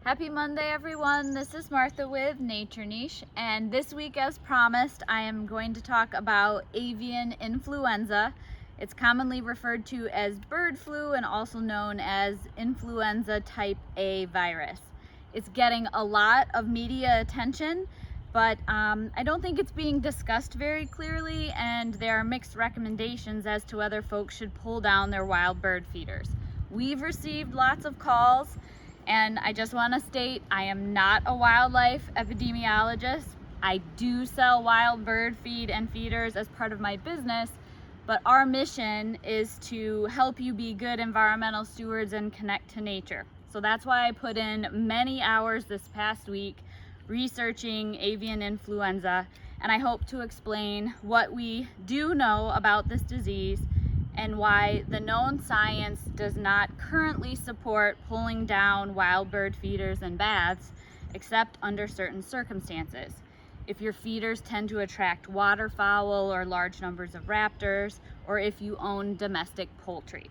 Happy Monday, everyone. This is Martha with Nature Niche, and this week, as promised, I am going to talk about avian influenza. It's commonly referred to as bird flu and also known as influenza type A virus. It's getting a lot of media attention, but I don't think it's being discussed very clearly, and there are mixed recommendations as to whether folks should pull down their wild bird feeders. We've received lots of calls, and I just want to state I am not a wildlife epidemiologist. I do sell wild bird feed and feeders as part of my business, but our mission is to help you be good environmental stewards and connect to nature. So that's why I put in many hours this past week researching avian influenza, and I hope to explain what we do know about this disease and why the known science does not currently support pulling down wild bird feeders and baths, except under certain circumstances. If your feeders tend to attract waterfowl or large numbers of raptors, or if you own domestic poultry.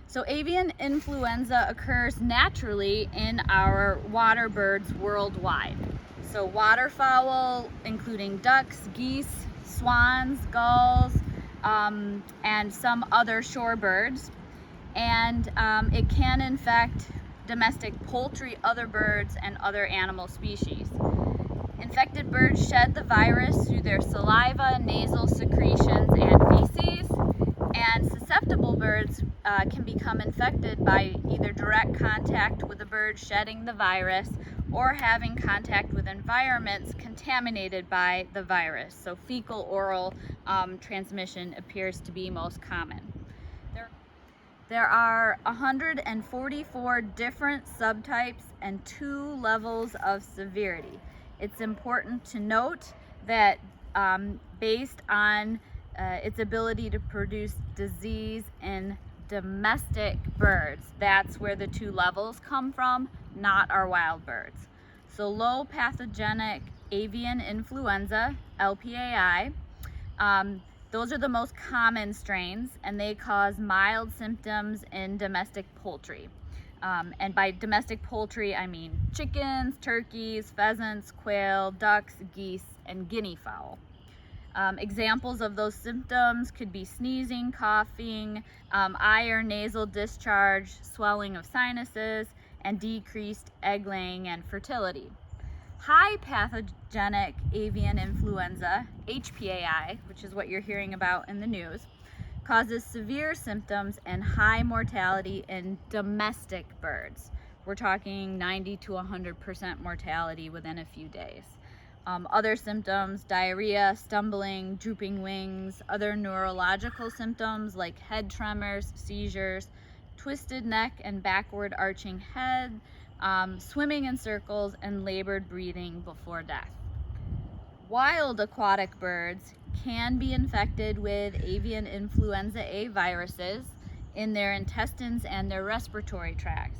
So avian influenza occurs naturally in our water birds worldwide. So waterfowl, including ducks, geese, swans, gulls, and some other shorebirds, and it can infect domestic poultry, other birds, and other animal species. Infected birds shed the virus through their saliva, nasal secretions, and feces, and susceptible birds can become infected by either direct contact with a bird shedding the virus or having contact with environments contaminated by the virus. So fecal-oral transmission appears to be most common. There are 144 different subtypes and 2 levels of severity. It's important to note that based on its ability to produce disease in domestic birds, that's where the 2 levels come from, not our wild birds. So low pathogenic avian influenza, LPAI, those are the most common strains, and they cause mild symptoms in domestic poultry. And by domestic poultry, I mean chickens, turkeys, pheasants, quail, ducks, geese, and guinea fowl. Examples of those symptoms could be sneezing, coughing, eye or nasal discharge, swelling of sinuses, and decreased egg laying and fertility. High pathogenic avian influenza, HPAI, which is what you're hearing about in the news, causes severe symptoms and high mortality in domestic birds. We're talking 90 to 100% mortality within a few days. Other symptoms: diarrhea, stumbling, drooping wings, other neurological symptoms like head tremors, seizures, twisted neck and backward arching head, swimming in circles, and labored breathing before death. Wild aquatic birds can be infected with avian influenza A viruses in their intestines and their respiratory tracts,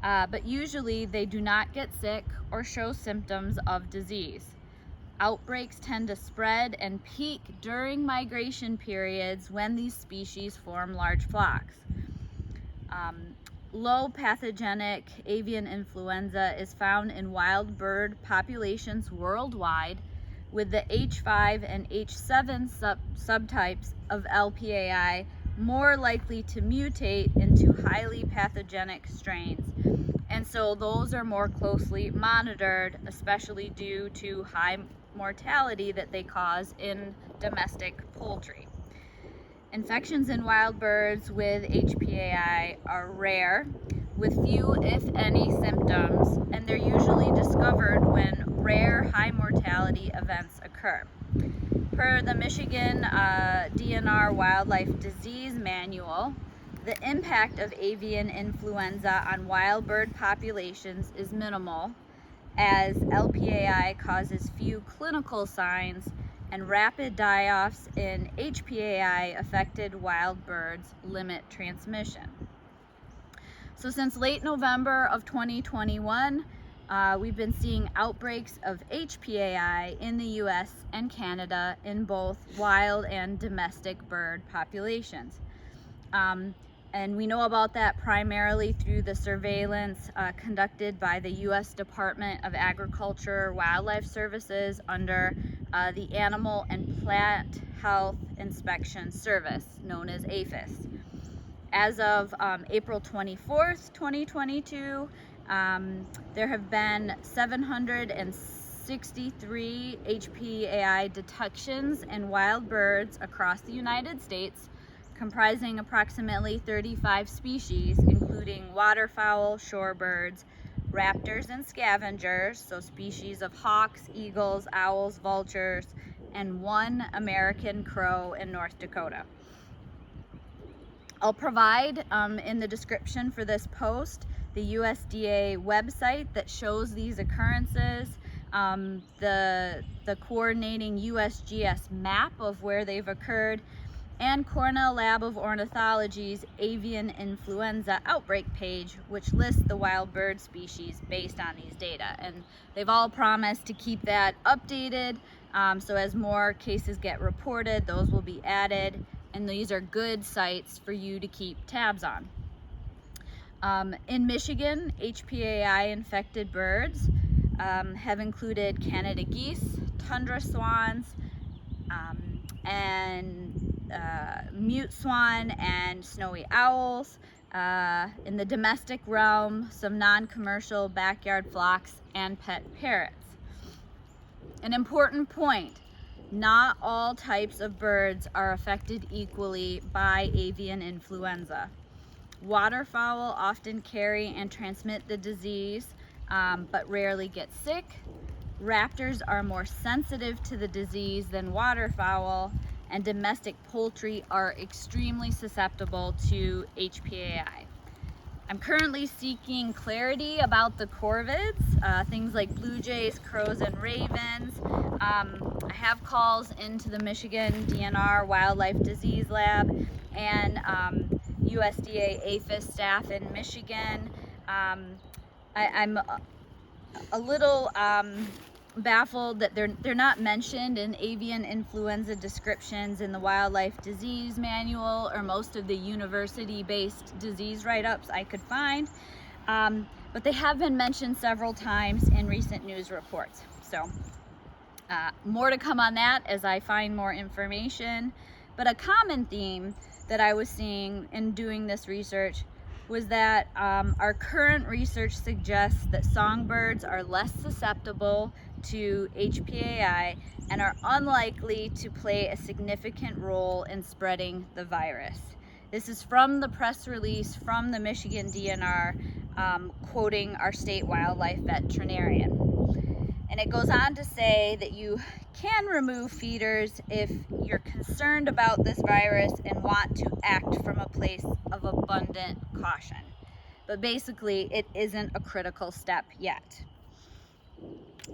but usually they do not get sick or show symptoms of disease. Outbreaks tend to spread and peak during migration periods when these species form large flocks. Low pathogenic avian influenza is found in wild bird populations worldwide, with the H5 and H7 subtypes of LPAI more likely to mutate into highly pathogenic strains. And so those are more closely monitored, especially due to high mortality that they cause in domestic poultry. Infections in wild birds with HPAI are rare, with few, if any, symptoms, and they're usually discovered when rare high mortality events occur. Per the Michigan DNR Wildlife Disease Manual, the impact of avian influenza on wild bird populations is minimal, as LPAI causes few clinical signs and rapid die-offs in HPAI-affected wild birds limit transmission. So since late November of 2021, we've been seeing outbreaks of HPAI in the US and Canada in both wild and domestic bird populations. And we know about that primarily through the surveillance conducted by the U.S. Department of Agriculture Wildlife Services under the Animal and Plant Health Inspection Service, known as APHIS. As of April 24th, 2022, there have been 763 HPAI detections in wild birds across the United States, comprising approximately 35 species, including waterfowl, shorebirds, raptors and scavengers, so species of hawks, eagles, owls, vultures, and one American crow in North Dakota. I'll provide in the description for this post the USDA website that shows these occurrences, the coordinating USGS map of where they've occurred, and Cornell Lab of Ornithology's Avian Influenza outbreak page, which lists the wild bird species based on these data. And they've all promised to keep that updated, so as more cases get reported, those will be added, and these are good sites for you to keep tabs on. In Michigan, HPAI infected birds have included Canada geese, tundra swans, and mute swan and snowy owls. In the domestic realm, some non-commercial backyard flocks and pet parrots. An important point: not all types of birds are affected equally by avian influenza. Waterfowl often carry and transmit the disease, but rarely get sick. Raptors are more sensitive to the disease than waterfowl, and domestic poultry are extremely susceptible to HPAI. I'm currently seeking clarity about the corvids, things like blue jays, crows, and ravens. I have calls into the Michigan DNR Wildlife Disease Lab and USDA APHIS staff in Michigan. I'm a little baffled that they're not mentioned in avian influenza descriptions in the wildlife disease manual or most of the university-based disease write-ups I could find, but they have been mentioned several times in recent news reports. So more to come on that as I find more information. But a common theme that I was seeing in doing this research was that our current research suggests that songbirds are less susceptible to HPAI and are unlikely to play a significant role in spreading the virus. This is from the press release from the Michigan DNR, quoting our state wildlife veterinarian. And it goes on to say that you can remove feeders if you're concerned about this virus and want to act from a place of abundant caution. But basically, it isn't a critical step yet.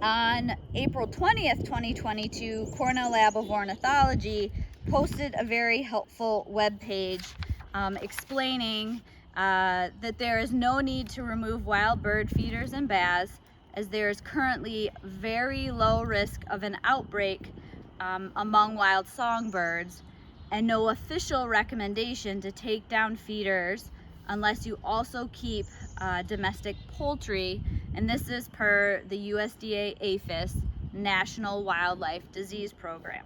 On April 20th, 2022, Cornell Lab of Ornithology posted a very helpful webpage explaining that there is no need to remove wild bird feeders and baths, as there is currently very low risk of an outbreak among wild songbirds, and no official recommendation to take down feeders unless you also keep domestic poultry, and this is per the USDA APHIS National Wildlife Disease Program.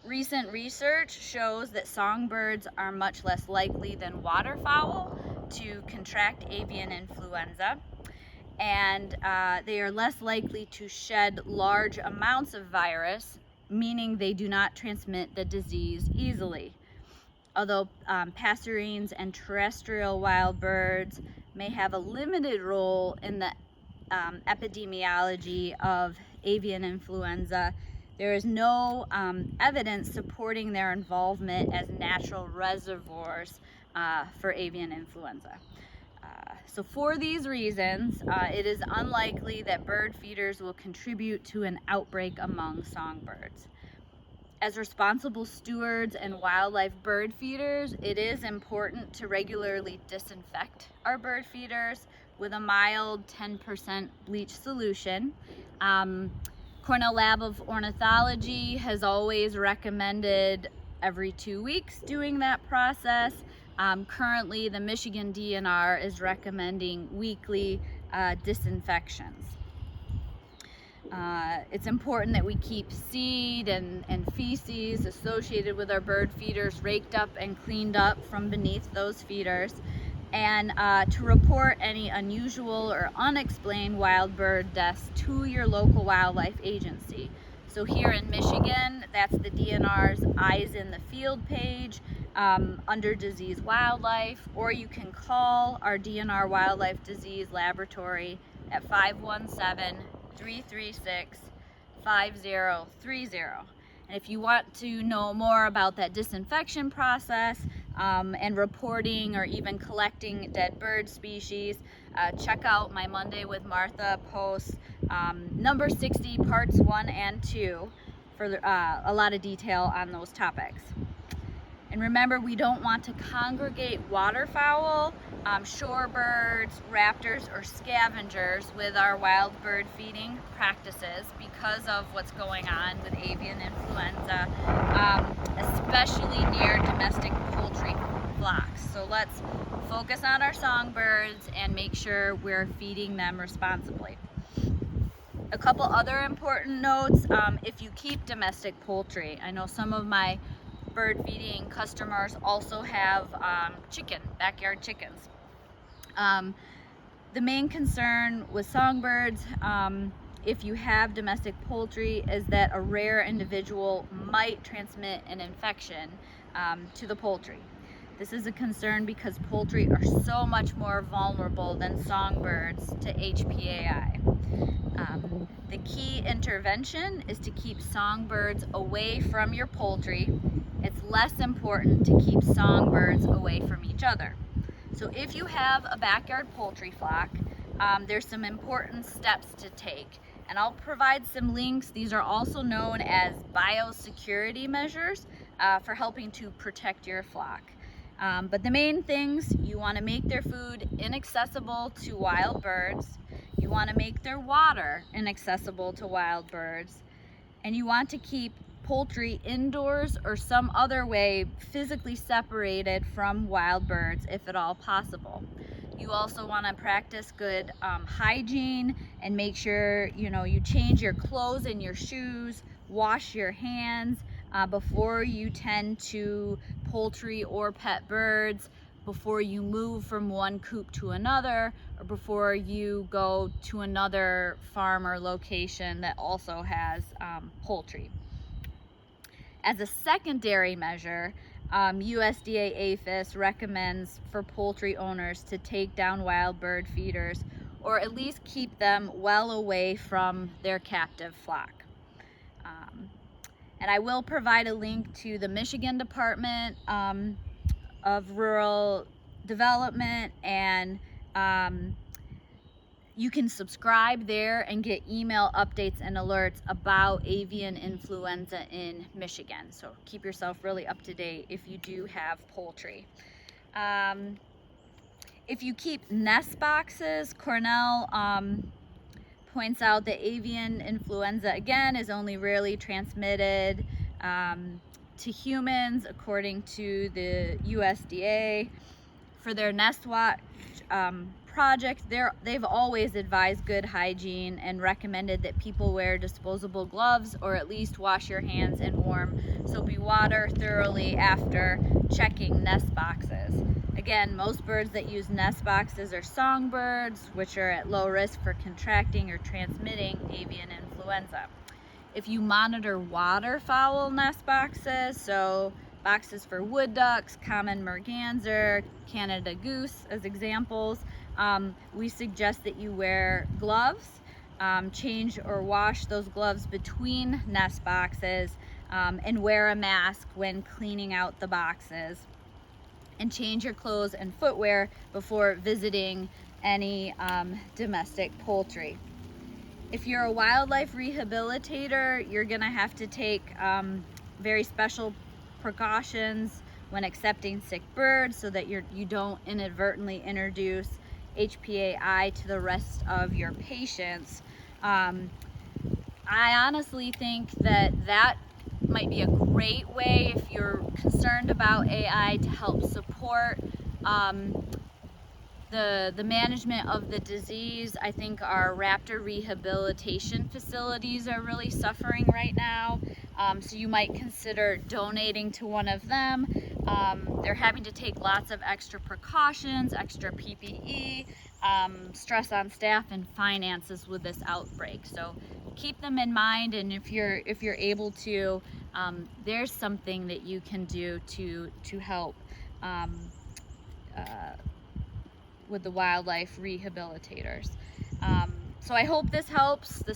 Recent research shows that songbirds are much less likely than waterfowl to contract avian influenza, and they are less likely to shed large amounts of virus, meaning they do not transmit the disease easily. Although passerines and terrestrial wild birds may have a limited role in the epidemiology of avian influenza, there is no evidence supporting their involvement as natural reservoirs for avian influenza. So for these reasons, it is unlikely that bird feeders will contribute to an outbreak among songbirds. As responsible stewards and wildlife bird feeders, it is important to regularly disinfect our bird feeders with a mild 10% bleach solution. Cornell Lab of Ornithology has always recommended every 2 weeks doing that process, Currently, the Michigan DNR is recommending weekly disinfections. It's important that we keep seed and feces associated with our bird feeders raked up and cleaned up from beneath those feeders, and to report any unusual or unexplained wild bird deaths to your local wildlife agency. So here in Michigan, that's the DNR's Eyes in the Field page under Disease Wildlife, or you can call our DNR Wildlife Disease Laboratory at 517-336-5030. And if you want to know more about that disinfection process and reporting or even collecting dead bird species, check out my Monday with Martha post number 60, parts 1 and 2 for a lot of detail on those topics. And remember, we don't want to congregate waterfowl, shorebirds, raptors, or scavengers with our wild bird feeding practices because of what's going on with avian influenza, especially near domestic poultry flocks. So let's focus on our songbirds and make sure we're feeding them responsibly. A couple other important notes: if you keep domestic poultry, I know some of my bird feeding customers also have backyard chickens. The main concern with songbirds, if you have domestic poultry, is that a rare individual might transmit an infection to the poultry. This is a concern because poultry are so much more vulnerable than songbirds to HPAI. The key intervention is to keep songbirds away from your poultry. It's less important to keep songbirds away from each other. So if you have a backyard poultry flock, there's some important steps to take. And I'll provide some links. These are also known as biosecurity measures for helping to protect your flock. But the main things: you want to make their food inaccessible to wild birds. You want to make their water inaccessible to wild birds. And you want to keep poultry indoors or some other way physically separated from wild birds if at all possible. You also want to practice good hygiene and make sure you change your clothes and your shoes, wash your hands before you tend to poultry or pet birds, before you move from one coop to another, or before you go to another farm or location that also has poultry. As a secondary measure, USDA APHIS recommends for poultry owners to take down wild bird feeders, or at least keep them well away from their captive flock. And I will provide a link to the Michigan Department of Rural Development, and you can subscribe there and get email updates and alerts about avian influenza in Michigan. So keep yourself really up to date if you do have poultry. If you keep nest boxes, Cornell points out that avian influenza, again, is only rarely transmitted to humans, according to the USDA. For their Nest Watch project, they've always advised good hygiene and recommended that people wear disposable gloves or at least wash your hands in warm soapy water thoroughly after checking nest boxes. Again, most birds that use nest boxes are songbirds, which are at low risk for contracting or transmitting avian influenza. If you monitor waterfowl nest boxes, so boxes for wood ducks, common merganser, Canada goose as examples, we suggest that you wear gloves, change or wash those gloves between nest boxes, and wear a mask when cleaning out the boxes, and change your clothes and footwear before visiting any domestic poultry. If you're a wildlife rehabilitator, you're gonna have to take very special precautions when accepting sick birds so that you don't inadvertently introduce HPAI to the rest of your patients. I honestly think that might be a great way if you're concerned about AI to help support the management of the disease. I think our raptor rehabilitation facilities are really suffering right now. So you might consider donating to one of them. They're having to take lots of extra precautions, extra PPE, stress on staff and finances with this outbreak. So keep them in mind, and if you're able to, there's something that you can do to help with the wildlife rehabilitators. So I hope this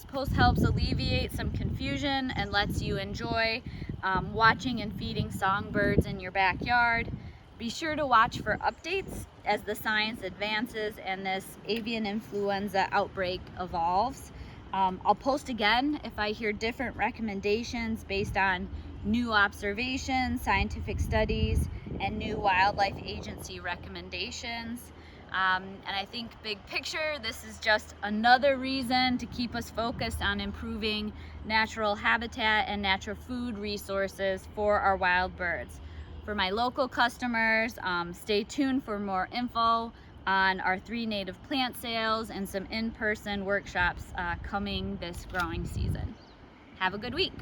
post helps alleviate some confusion and lets you enjoy watching and feeding songbirds in your backyard. Be sure to watch for updates as the science advances and this avian influenza outbreak evolves. I'll post again if I hear different recommendations based on new observations, scientific studies, and new wildlife agency recommendations. And I think big picture, this is just another reason to keep us focused on improving natural habitat and natural food resources for our wild birds. For my local customers, stay tuned for more info on our 3 native plant sales and some in-person workshops coming this growing season. Have a good week.